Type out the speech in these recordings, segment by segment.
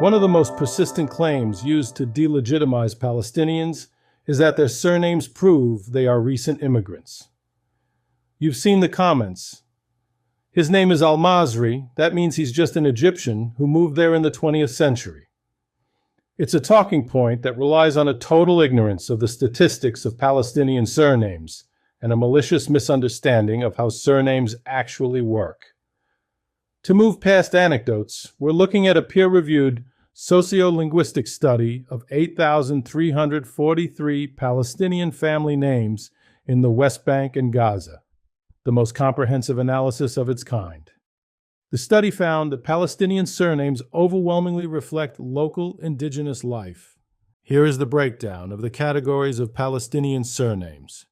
One of the most persistent claims used to delegitimize Palestinians is that their surnames prove they are recent immigrants. You've seen the comments. His name is Al-Masri, that means he's just an Egyptian who moved there in the 20th century. It's a talking point that relies on a total ignorance of the statistics of Palestinian surnames and a malicious misunderstanding of how surnames actually work. To move past anecdotes, we're looking at a peer-reviewed sociolinguistic study of 8,343 Palestinian family names in the West Bank and Gaza, the most comprehensive analysis of its kind. The study found that Palestinian surnames overwhelmingly reflect local indigenous life. Here is the breakdown of the categories of Palestinian surnames.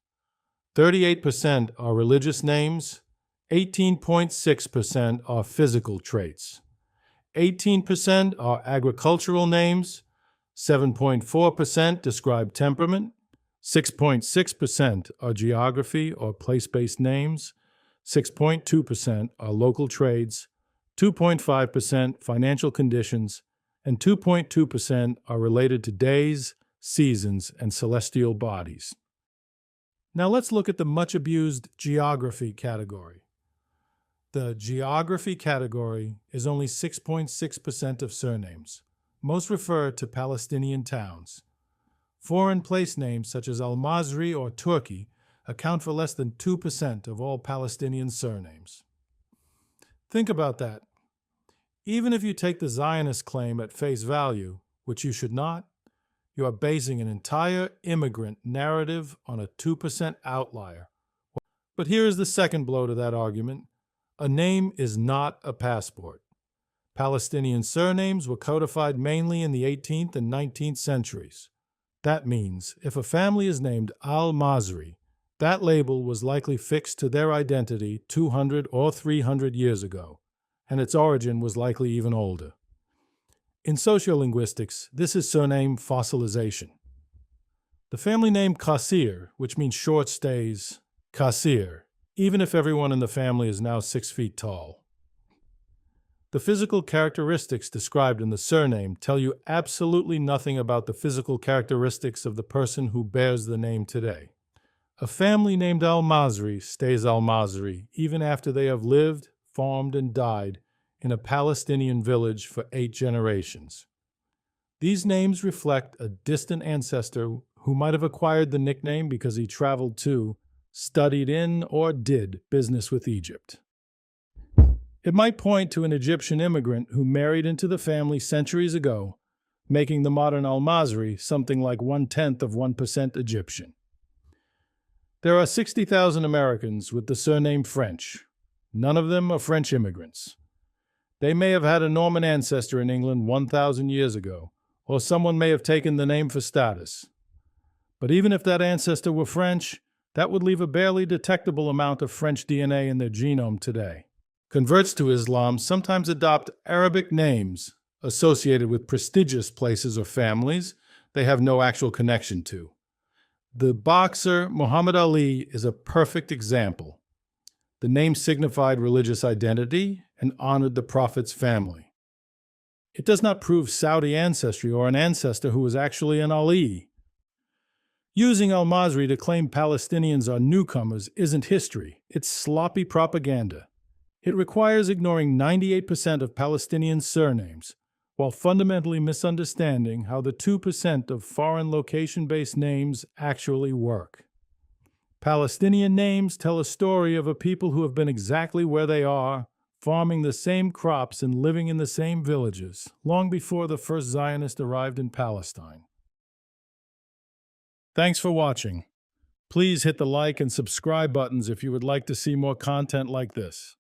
38% are religious names, 18.6% are physical traits, 18% are agricultural names, 7.4% describe temperament, 6.6% are geography or place-based names, 6.2% are local trades, 2.5% financial conditions, and 2.2% are related to days, seasons, and celestial bodies. Now let's look at the much-abused geography category. The geography category is only 6.6% of surnames. Most refer to Palestinian towns. Foreign place names such as Al-Masri or Turkey account for less than 2% of all Palestinian surnames. Think about that. Even if you take the Zionist claim at face value, which you should not, you are basing an entire immigrant narrative on a 2% outlier. But here is the second blow to that argument. A name is not a passport. Palestinian surnames were codified mainly in the 18th and 19th centuries. That means if a family is named Al-Masri, that label was likely fixed to their identity 200 or 300 years ago, and its origin was likely even older. In sociolinguistics, this is surname fossilization. The family name Qasir, which means short stays, Qasir, even if everyone in the family is now 6 feet tall. The physical characteristics described in the surname tell you absolutely nothing about the physical characteristics of the person who bears the name today. A family named Al-Masri stays Al-Masri even after they have lived, farmed, and died in a Palestinian village for 8 generations. These names reflect a distant ancestor who might have acquired the nickname because he traveled to, studied in, or did business with Egypt. It might point to an Egyptian immigrant who married into the family centuries ago, making the modern Al-Masri something like 1/10 of 1% Egyptian. There are 60,000 Americans with the surname French. None of them are French immigrants. They may have had a Norman ancestor in England 1,000 years ago, or someone may have taken the name for status. But even if that ancestor were French, that would leave a barely detectable amount of French DNA in their genome today. Converts to Islam sometimes adopt Arabic names associated with prestigious places or families they have no actual connection to. The boxer Muhammad Ali is a perfect example. The name signified religious identity and honored the Prophet's family. It does not prove Saudi ancestry or an ancestor who was actually an Ali. Using Al-Masri to claim Palestinians are newcomers isn't history, it's sloppy propaganda. It requires ignoring 98% of Palestinian surnames, while fundamentally misunderstanding how the 2% of foreign location-based names actually work. Palestinian names tell a story of a people who have been exactly where they are, farming the same crops and living in the same villages, long before the first Zionist arrived in Palestine. Thanks for watching. Please hit the like and subscribe buttons if you would like to see more content like this.